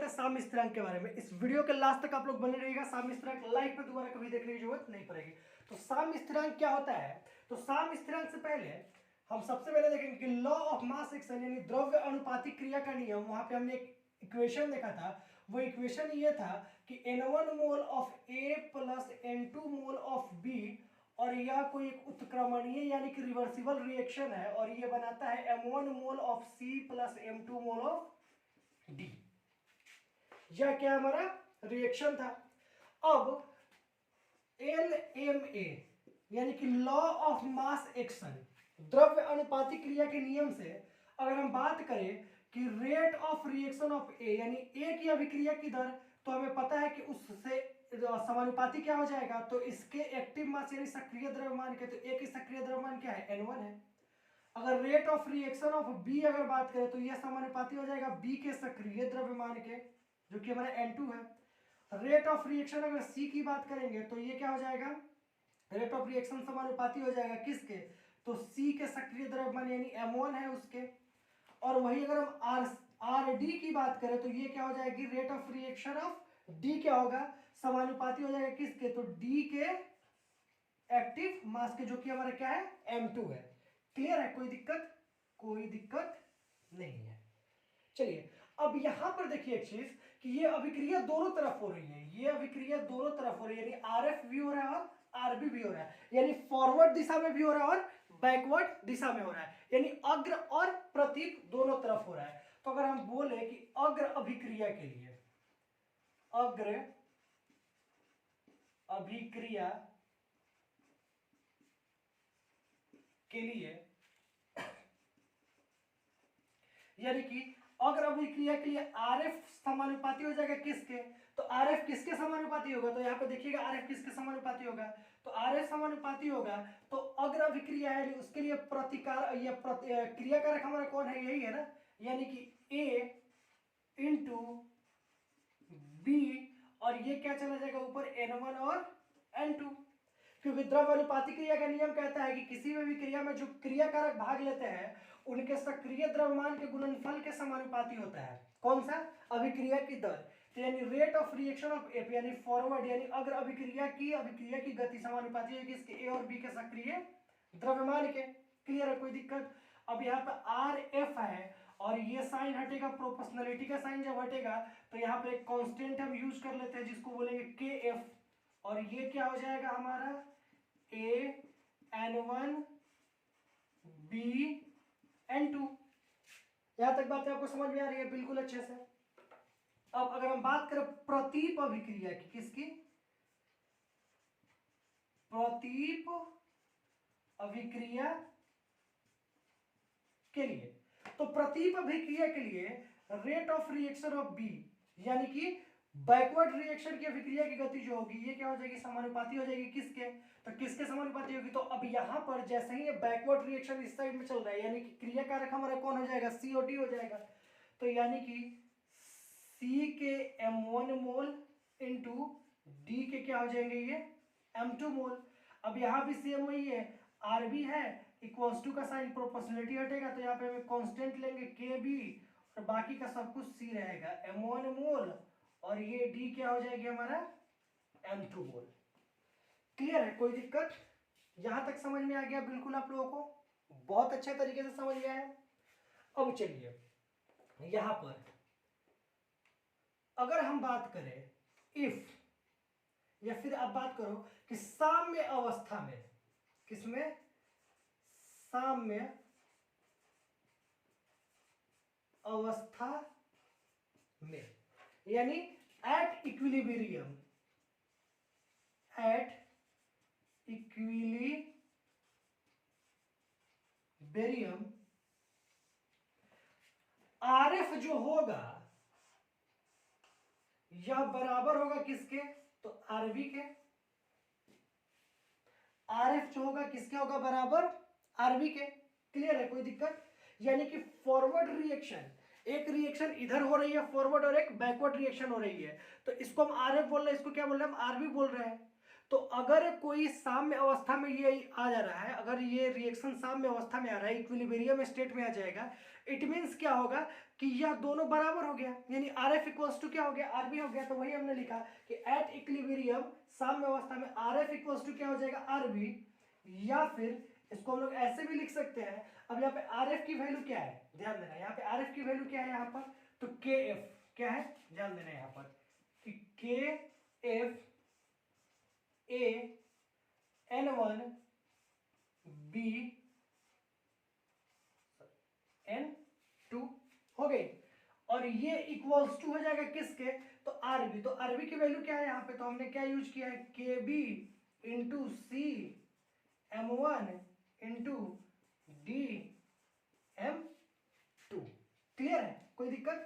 है साम्य स्थिरांक के बारे में। इस वीडियो के लास्ट तक आप लोग बने रहिएगा। साम्य स्थिरांक लाइव पे दोबारा कभी देखने की जरूरत नहीं पड़ेगी। तो साम्य स्थिरांक क्या होता है? तो साम्य स्थिरांक से पहले हम सबसे पहले देखेंगे कि लॉ ऑफ मास एक्शन यानी द्रव्य अनुपातिक क्रिया का नियम। वहां पे हमने एक इक्वेशन देखा था। वो इक्वेशन ये था कि n1 mole of a plus n2 mole of b, और यह कोई एक उत्क्रमणीय यानी कि रिवर्सिबल रिएक्शन है, और ये बनाता है m1 mole of c plus m2 mole of d. यह क्या हमारा रिएक्शन था। अब LMA यानी कि लॉ ऑफ मास एक्शन, द्रव्य अनुपातिक क्रिया के नियम से अगर हम बात करें कि रेट ऑफ रिएक्शन ऑफ ए यानी ए की अभिक्रिया की दर, तो हमें पता है कि उससे समानुपाती क्या हो जाएगा, तो इसके एक्टिव मास यानी सक्रिय द्रव्यमान के, तो ए की सक्रिय द्रव्यमान क्या है, N1 है। अगर rate of reaction of b अगर बात करें तो यह समानुपाती हो जाएगा बी के सक्रिय द्रव्यमान के, जो कि हमारा N2 है। रेट ऑफ रिएक्शन अगर सी की बात करेंगे तो ये क्या हो जाएगा, रेट ऑफ रिएक्शन समानुपाती हो जाएगा किसके, तो सी के सक्रिय द्रव्यमान यानी M1 है उसके। और वही अगर हम आर डी की बात करें तो ये क्या हो जाएगी, rate of reaction of D क्या होगा, समानुपाती हो जाएगा किसके, तो डी के एक्टिव मास के, जो कि हमारा क्या है, M2 है। क्लियर है? कोई दिक्कत? कोई दिक्कत नहीं है। चलिए अब यहां पर देखिए एक चीज कि ये अभिक्रिया दोनों तरफ हो रही है, ये अभिक्रिया दोनों तरफ हो रही है, यानी आरएफ भी हो रहा है और आरबी भी हो रहा है, यानी फॉरवर्ड दिशा में भी हो रहा है और बैकवर्ड दिशा में हो रहा है, यानी अग्र और प्रतीप दोनों तरफ हो रहा है। तो अगर हम बोले कि अग्र अभिक्रिया के लिए, अग्र अभिक्रिया के लिए यानी कि अग्र अभिक्रिया के लिए आरएफ समानुपाती हो जाएगा किसके, तो आरएफ किसके समानुपाती होगा, तो यहाँ पे देखिएगा आरएफ किसके समानुपाती होगा, तो आरएफ समानुपाती होगा तो अग्र अभिक्रिया है उसके लिए प्रतिकार या क्रिया कारक हमारा कौन है, यही है ना, यानी कि ए इंटू बी, और ये क्या चला जाएगा ऊपर N1 और N2, क्योंकि द्रव्य अनुपातिक क्रिया का नियम कहता है कि किसी भी क्रिया में जो क्रिया कारक भाग लेते हैं उनके सक्रिय द्रव्यमान के गुणनफल के समानुपाती होता है। कौन सा? अभिक्रिया की दर, तो यानी rate of reaction of F यानी फॉरवर्ड यानी अग्र अभिक्रिया की गति समानुपाती है किसके, ए और बी के सक्रिय द्रव्यमान के। क्लियर है? कोई दिक्कत? अब यहाँ पे आर एफ है और ये साइन हटेगा, प्रोपोर्शनलिटी का साइन जब हटेगा तो यहाँ पे एक कांस्टेंट हम यूज कर लेते हैं जिसको बोलेंगे के एफ, और ये क्या हो जाएगा हमारा ए N1 बी N2। यहां तक बात आपको समझ में आ रही है बिल्कुल अच्छे से। अब अगर हम बात करें प्रतीप अभिक्रिया की, किसकी, प्रतीप अभिक्रिया के लिए, तो प्रतीप अभिक्रिया के लिए rate of reaction of b यानी कि बैकवर्ड रिएक्शन की अभिक्रिया की गति जो होगी ये क्या हो जाएगी, समानुपाती हो जाएगी किसके, तो किसके समानुपाती होगी, तो अब यहां पर जैसे ही ये बैकवर्ड रिएक्शन इस साइड में चल रहा है यानी कि क्रिया कारक हमारा कौन हो जाएगा, सी और डी हो जाएगा, तो यानी कि सी के M1 मोल इंटू डी के क्या हो जाएंगे, ये M2 मोल। अब यहां भी सेम वही है, आर बी है इक्वल्स टू का साइन प्रोपोर्शनलिटी हटेगा तो यहाँ पे हमें कांस्टेंट लेंगे के बी, और बाकी का सब कुछ सी रहेगा, M1 मोल और ये डी क्या हो जाएगी हमारा M2 मोल। क्लियर है? कोई दिक्कत? यहां तक समझ में आ गया बिल्कुल आप लोगों को? बहुत अच्छे तरीके से समझ गया है। अब चलिए यहां पर अगर हम बात करें इफ, या फिर आप बात करो कि साम्य अवस्था में, किसमें, साम्य अवस्था में, यानी at equilibrium, at equilibrium RF जो होगा यह बराबर होगा किसके, तो आरबी के। आरएफ जो होगा किसके होगा, बराबर आरबी के। क्लियर है? कोई दिक्कत? यानी कि फॉरवर्ड रिएक्शन, एक रिएक्शन इधर हो रही है फॉरवर्ड और एक बैकवर्ड रिएक्शन हो रही है, तो इसको हम आरएफ बोल रहे हैं, इसको क्या बोल रहे हैं, हम आरबी बोल रहे हैं। तो अगर कोई साम्य अवस्था में ये आ जा रहा है, अगर ये रिएक्शन साम्य अवस्था में आ रहा है, इक्विलिब्रियम स्टेट में आ जाएगा, इट मींस क्या होगा कि यह दोनों बराबर हो गया, यानी आर एफ इक्वल्स टू क्या हो गया, आर बी हो गया। तो वही हमने लिखा कि एट इक्विलिब्रियम साम्य अवस्था में आर एफ इक्वल्स टू क्या हो जाएगा, आर बी, या फिर इसको हम लोग ऐसे भी लिख सकते हैं। अब यहाँ पे आर एफ की वैल्यू क्या है, ध्यान देना, यहाँ पे आर एफ की वैल्यू क्या है यहाँ पर, तो के एफ क्या है, ध्यान देना यहाँ पर कि k f a n one b n two हो गई, और ये इक्वल्स टू हो जाएगा किसके, तो आरबी। तो आरबी की वैल्यू क्या है यहाँ पे, तो हमने क्या यूज किया है, k b into c m one into d m two. Clear है, कोई दिक्कत।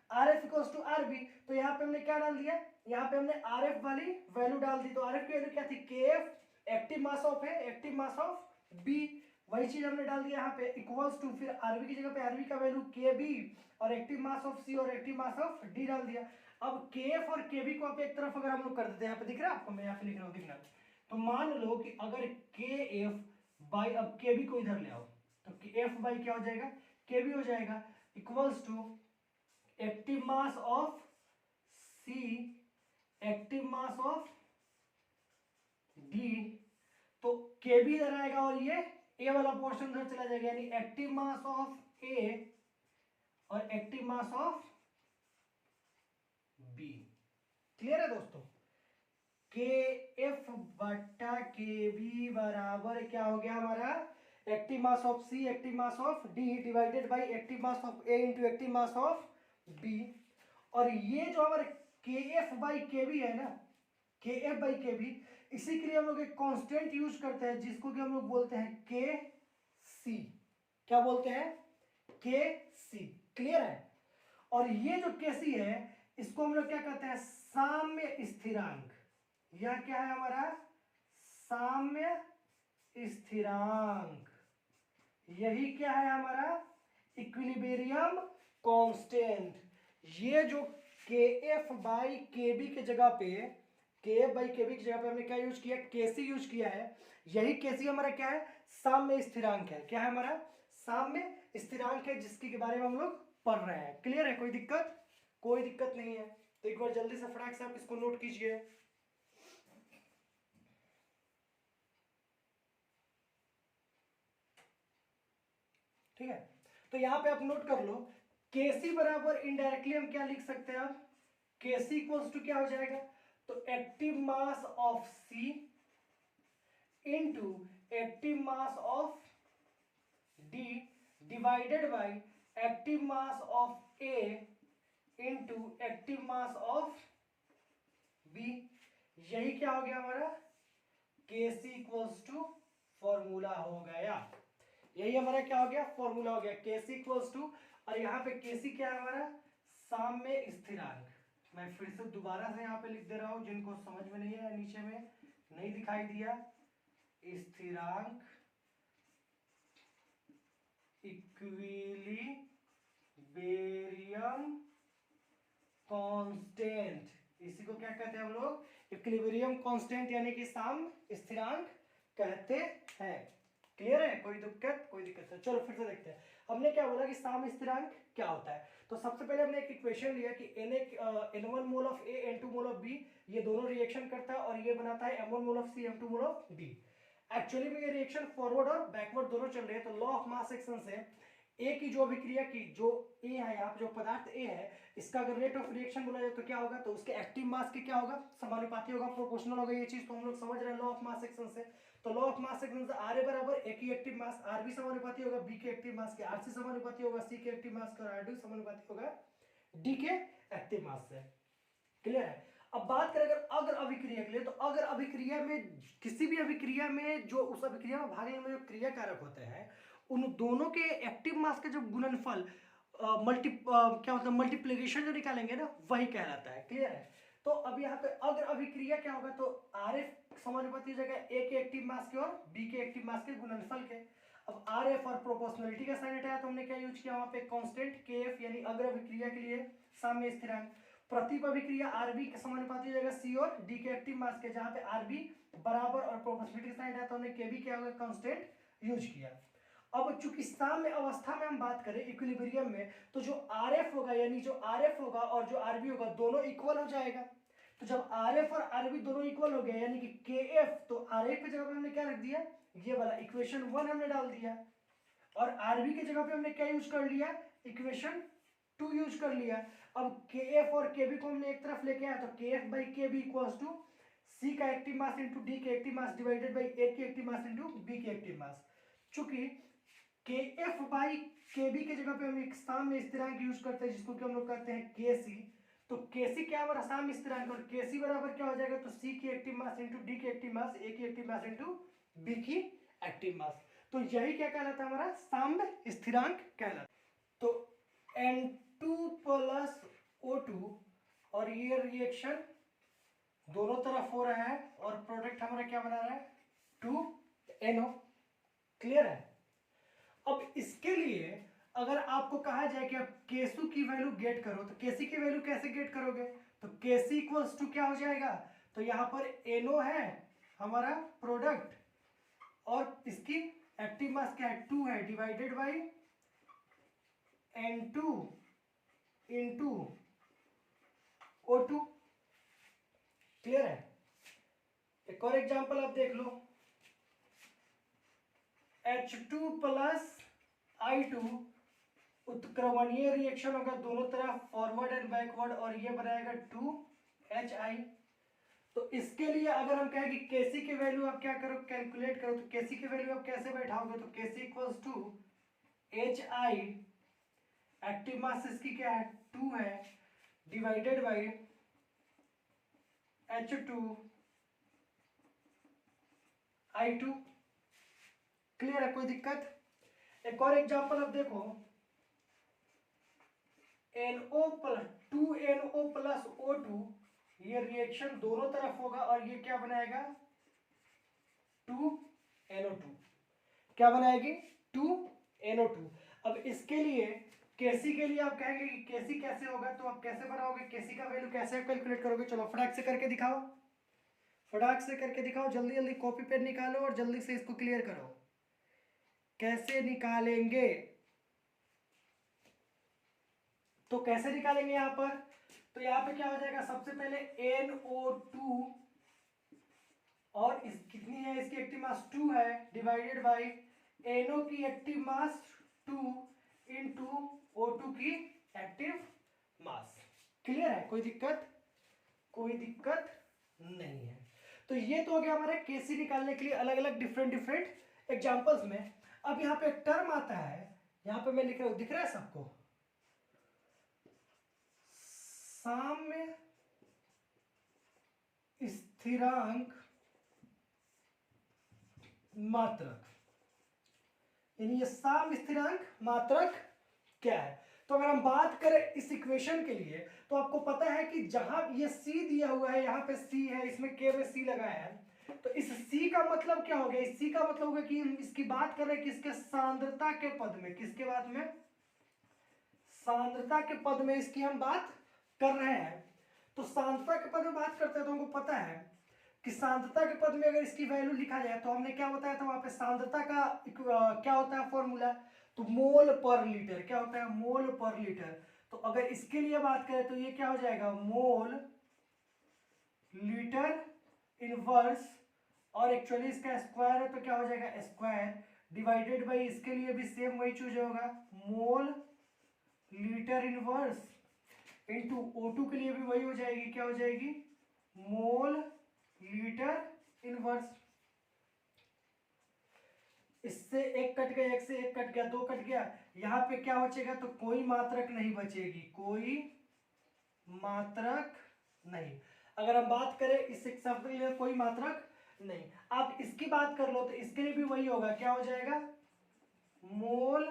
R f equals to r b, तो यहाँ पे हमने क्या डाल दिया, यहाँ पे हमने आर एफ वाली वैल्यू डाल दी। तो आर एफ की वैल्यू क्या थी, के एफ एक्टिव मास ऑफ है, एक्टिव मास ऑफ बी, वही चीज हमने डाल दिया यहाँ पे इक्वल्स टू, फिर आरबी की जगह पे आरबी का वैल्यू के बी और एक्टिव मास ऑफ सी और एक्टिव मास ऑफ डी डाल दिया। अब के एफ और के बी को आप एक तरफ अगर हम लोग कर देते हैं, यहाँ पे दिख रहा है आपको, मैं यहाँ पे लिख रहा हूँ, दिख रहा है, तो मान लो कि अगर के एफ बाई, अब के बी को इधर ले आओ, तो एफ बाई क्या हो जाएगा, के बी हो जाएगा, equals to active mass of c active mass of d, तो के बी इधर आएगा और ये ए वाला पोर्शन उधर चला जाएगा, यानी एक्टिव मास ऑफ ए और active mass of b. Clear है दोस्तों, के एफ बट्टा के बी बराबर क्या हो गया हमारा, active mass of c active mass of d divided by active mass of a into active mass of b. और ये जो हमारे के एफ बाई के बी है ना, के एफ बाई के बी, इसी के लिए हम लोग एक कांस्टेंट यूज करते हैं जिसको कि हम लोग बोलते हैं के सी। क्या बोलते हैं, के सी। क्लियर है, और ये जो के सी है इसको हम लोग क्या कहते हैं, साम्य स्थिरांक। यह क्या है हमारा, साम्य स्थिरांक। यही क्या है हमारा, इक्विलिब्रियम कांस्टेंट। ये जो के एफ बाई के बी के जगह पे, के एफ बाई के बी की जगह पे हमने क्या यूज किया, के सी यूज किया है। यही के सी हमारा क्या है, साम्य स्थिरांक है। क्या है हमारा, साम्य स्थिरांक है, जिसके के बारे में हम लोग पढ़ रहे हैं। क्लियर है, कोई दिक्कत, कोई दिक्कत नहीं है। तो एक बार जल्दी से फटाक से आप इसको नोट कीजिए। ठीक है, तो यहां पे आप नोट कर लो, के सी बराबर इनडायरेक्टली हम क्या लिख सकते हैं, अब के सी इक्वल्स टू क्या हो जाएगा, तो active mass of c into active mass of d divided by active mass of a into active mass of b. यही क्या हो गया हमारा, के सी इक्वल्स टू फॉर्मूला हो गया। यही हमारा क्या हो गया, फॉर्मूला हो गया, के सी इक्वल्स टू, और यहाँ पे के सी क्या है हमारा, साम्य स्थिरांक। मैं फिर से दोबारा से यहाँ पे लिख दे रहा हूँ, जिनको समझ में नहीं है, नीचे में नहीं दिखाई दिया, स्थिरांक इक्विलिब्रियम कांस्टेंट, इसी को क्या कहते हैं हम लोग, इक्विलिब्रियम कांस्टेंट, यानी कि साम्य स्थिरांक कहते हैं। क्लियर है, कोई दिक्कत, कोई दिक्कत है। चलो फिर से देखते हैं, हमने क्या बोला कि साम्य स्थिरांक क्या होता है। तो सबसे पहले हमने एक इक्वेशन लिया कि N1 mole of A N2 mole of B, ये दोनों रिएक्शन करता है और ये बनाता है M1 mole of C M2 mole of D। Actually में ये रिएक्शन फॉरवर्ड और बैकवर्ड दोनों चल रहे हैं। तो लॉ ऑफ मास एक्शन से ए की जो अभिक्रिया की, जो ए है यहाँ पे, जो पदार्थ ए है, इसका अगर रेट ऑफ रिएक्शन बोला जाए तो क्या होगा, तो उसके एक्टिव मास के क्या होगा, समानुपाती होगा, प्रोपोर्शनल होगा। ये चीज तो हम लोग समझ रहे हैं लॉ ऑफ मास एक्शन से। तो लॉ ऑफ मास एक्शन से आर ए बराबर ए की एक्टिव मास आर बी समानुपाती होगा बी के एक्टिव मास के आर सी समानुपाती होगा सी के एक्टिव मास के, और आर डी समानुपाती होगा डी के एक्टिव मास से। क्लियर है। अब बात करें अगर अभिक्रिया के लिए, तो अगर अभिक्रिया में, किसी भी अभिक्रिया में जो उस अभिक्रिया में भाग लेने में जो क्रिया कारक होते हैं, उन दोनों के एक्टिव मास के जो गुणनफल क्या मतलब मल्टीप्लिकेशन जो निकालेंगे ना, वही कहलाता है। क्लियर है। तो अब यहाँ पे अगर अभिक्रिया क्या होगा, तो आर एफ समानुपाती हो जाएगा ए के एक्टिव मास के और बी के एक्टिव मास के गुणनफल के। अब आर एफ और प्रोपोर्शनलिटी का साइन हटाया तो हमने क्या यूज किया वहां पे, कांस्टेंट के एफ, यानी अगर अभिक्रिया के लिए साम्य स्थिरांक। प्रतीप अभिक्रिया आरबी के समानुपाती हो जाएगा सी और डी के एक्टिव मास के, जहां पे आरबी बराबर और प्रोपोर्शनलिटी का साइन हटाया तो हमने के बी क्या होगा, कांस्टेंट यूज किया। अब चूंकि साम्य अवस्था में हम बात करें इक्विलिब्रियम में, तो जो RF होगा यानी जो RF होगा और जो RB होगा दोनों इक्वल हो जाएगा। तो जब RF और RB दोनों इक्वल हो गए यानी कि KF, तो RF की जगह पे हमने क्या रख दिया, ये वाला इक्वेशन 1 हमने डाल दिया, और RB की जगह पे हमने क्या यूज कर लिया, इक्वेशन 2 यूज कर लिया। अब KF और KB को हमने एक तरफ लेके आया, तो KF/KB इक्वल्स टू C का एक्टिव मास इंटू D के active mass divided by A की एक्टिव मास इंटू B की एक्टिव मास। चूंकि KF/KB की जगह पे हम एक साम्य स्थिरांक यूज करते हैं जिसको कि हम लोग कहते हैं KC। तो KC क्या हमारा साम्य स्थिरांक, और KC बराबर क्या हो जाएगा, तो C की एक्टिव मास इंटू D की एक्टिव मास, A की एक्टिव मास इंटू B की एक्टिव मास। तो यही क्या कहलाता है, हमारा साम्य स्थिरांक कहलाता है। तो N2 प्लस O2, और ये रिएक्शन दोनों तरफ हो रहा है और प्रोडक्ट हमारा क्या बना रहा है, 2NO। क्लियर है। अब इसके लिए अगर आपको कहा जाए कि आप केसु की वैल्यू गेट करो, तो केसी की वैल्यू कैसे गेट करोगे, तो केसी इक्वल्स टू क्या हो जाएगा, तो यहां पर NO है हमारा प्रोडक्ट, और इसकी एक्टिव मास क्या है, 2 है, divided by N2 into O2। Clear है। एक और एग्जांपल आप देख लो, H2 प्लस I2 उत्क्रमणीय रिएक्शन होगा, दोनों तरफ फॉरवर्ड एंड बैकवर्ड, और ये बनाएगा 2HI। तो इसके लिए अगर हम कहें कि केसी की वैल्यू आप क्या करो, कैलकुलेट करो, तो केसी की वैल्यू आप कैसे बैठाओगे, तो Kc equals to HI, active mass इसकी क्या है, 2 है, divided by H2 I2। Clear है, कोई दिक्कत। एक और एग्जांपल अब देखो, NO+2NO प्लस O2, ये रिएक्शन दोनों तरफ होगा और ये क्या बनाएगा, 2NO2। क्या बनाएगी, 2NO2। अब इसके लिए केसी के लिए आप कहेंगे कि केसी कैसे होगा, तो आप कैसे बनाओगे, केसी का वैल्यू कैसे कैलकुलेट करोगे, चलो फटाक से करके दिखाओ, फटाक से करके दिखाओ, जल्दी जल्दी कॉपी पेन निकालो और जल्दी से इसको क्लियर करो। कैसे निकालेंगे, तो कैसे निकालेंगे यहां पर, तो यहां पे क्या हो जाएगा, सबसे पहले NO2, और इस कितनी है, इसकी एक्टिव मास 2 है, डिवाइडेड बाई NO की एक्टिव मास 2 इंटू O2 की एक्टिव मास। क्लियर है, कोई दिक्कत, कोई दिक्कत नहीं है। तो ये तो हो गया हमारे केसी निकालने के लिए अलग अलग डिफरेंट एग्जांपल्स में। अब यहाँ पे एक टर्म आता है, यहाँ पे मैं लिख रहा हूं, दिख रहा है सबको, साम्य स्थिरांक मात्रक, यानी ये साम्य स्थिरांक मात्रक क्या है। तो अगर हम बात करें इस इक्वेशन के लिए, तो आपको पता है कि जहां ये C दिया हुआ है, यहाँ पे C है, इसमें K में C लगाया है, तो इस C का मतलब क्या हो गया, इस C का मतलब होगा कि हम इसकी बात कर रहे हैं किसके, सांद्रता के पद में, किसके बात में, सांद्रता के पद में इसकी हम बात कर रहे हैं। तो सांद्रता के पद में बात करते हैं तो हमको पता है कि सांद्रता के पद में अगर इसकी वैल्यू लिखा जाए, तो हमने क्या बताया था वहां पे, सांद्रता का क्या होता है फॉर्मूला, तो मोल पर लीटर, क्या होता है, मोल पर लीटर। तो अगर इसके लिए बात करें तो ये क्या हो जाएगा, मोल लीटर इनवर्स, और एक्चुअली इसका स्क्वायर है तो क्या हो जाएगा, स्क्वायर डिवाइडेड बाई, इसके लिए भी सेम वही चीज होगा, mole litre inverse into O2 के लिए भी वही हो जाएगी, क्या हो जाएगी, मोल लीटर इनवर्स। इससे एक कट गया, एक से एक कट गया, दो कट गया, यहां पे क्या बचेगा, तो कोई मात्रक नहीं बचेगी, कोई मात्रक नहीं। अगर हम बात करें इस शब्द के लिए, कोई मात्रक नहीं। आप इसकी बात कर लो तो इसके लिए भी वही होगा, क्या हो जाएगा, मोल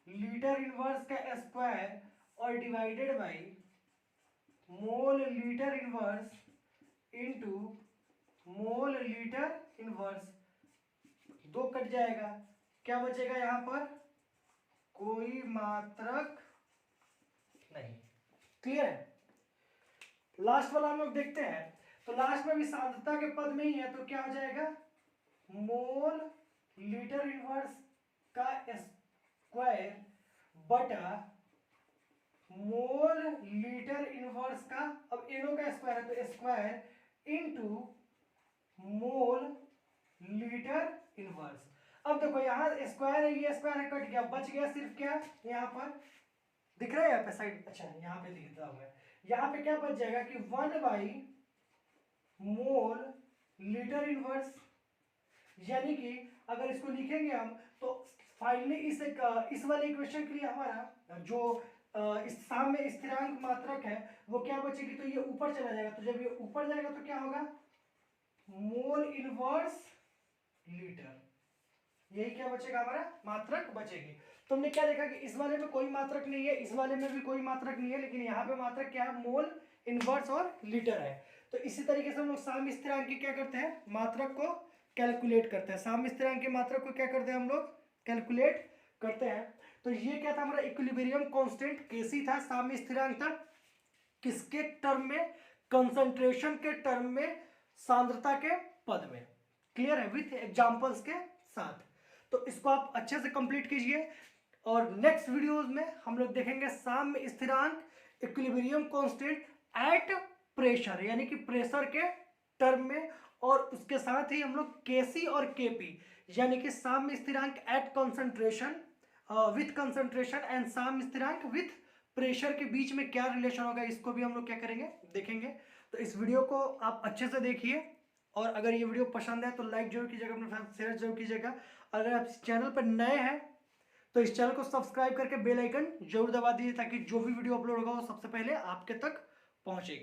लीटर इनवर्स का स्क्वायर और divided by mole litre inverse into mole litre inverse, दो कट जाएगा, क्या बचेगा यहां पर, कोई मात्रक नहीं। क्लियर है। लास्ट वाला हम लोग देखते हैं, तो लास्ट में भी सांद्रता के पद में ही है, तो क्या हो जाएगा, मोल लीटर इनवर्स का स्क्वायर बटा मोल लीटर इनवर्स का, अब एनो का स्क्वायर है तो square into mole litre inverse. अब देखो यहाँ स्क्वायर है, ये स्क्वायर है, कट गया, बच गया सिर्फ क्या, यहाँ पर दिख रहा है, यहाँ पे साइड, अच्छा यहाँ पे दिखता हुआ है, यहाँ पे क्या बच जाएगा कि 1 मोल लीटर इनवर्स। यानी कि अगर इसको लिखेंगे हम तो फाइनली इस वाले इक्वेशन के लिए हमारा जो इस साम्य स्थिरांक मात्रक है वो क्या बचेगी, तो ये ऊपर चला जाएगा, तो जब ये ऊपर जाएगा तो क्या होगा, मोल इनवर्स लीटर, यही क्या बचेगा, हमारा मात्रक बचेगी। तुमने क्या देखा कि इस वाले में कोई मात्रक नहीं है, इस वाले में भी कोई मात्रक नहीं है, लेकिन यहाँ पे मात्रक क्या है, मोल इनवर्स और लीटर है। तो इसी तरीके से हम लोग साम्य स्थिरांक की क्या करते हैं, मात्रक को कैलकुलेट करते हैं, साम्य स्थिरांक के मात्रक को क्या करते हैं हम लोग, कैलकुलेट करते हैं। तो ये क्या था, हमारा इक्विलिब्रियम कांस्टेंट केसी था, साम्य स्थिरांक था, किसके टर्म में, कंसंट्रेशन के टर्म में, सांद्रता के पद में। क्लियर है, विथ एग्जांपल्स के साथ। तो इसको आप अच्छे से कंप्लीट कीजिए, और नेक्स्ट वीडियोस में हम लोग देखेंगे साम्य स्थिरांक, इक्विलिब्रियम कांस्टेंट एट प्रेशर, यानी कि प्रेशर के टर्म में, और उसके साथ ही हम लोग केसी और केपी, यानी कि साम्य स्थिरांक at concentration with concentration and साम्य स्थिरांक विथ प्रेशर के बीच में क्या रिलेशन होगा, इसको भी हम लोग क्या करेंगे, देखेंगे। तो इस वीडियो को आप अच्छे से देखिए, और अगर ये वीडियो पसंद है तो लाइक जरूर कीजिएगा, अपने फ्रेंड्स शेयर जरूर कीजिएगा। अगर आप इस चैनल पर नए हैं तो इस चैनल को सब्सक्राइब करके बेल आइकन जरूर दबा दीजिए, ताकि जो भी वीडियो अपलोड होगा वो सबसे पहले आपके तक पहुंचेगी।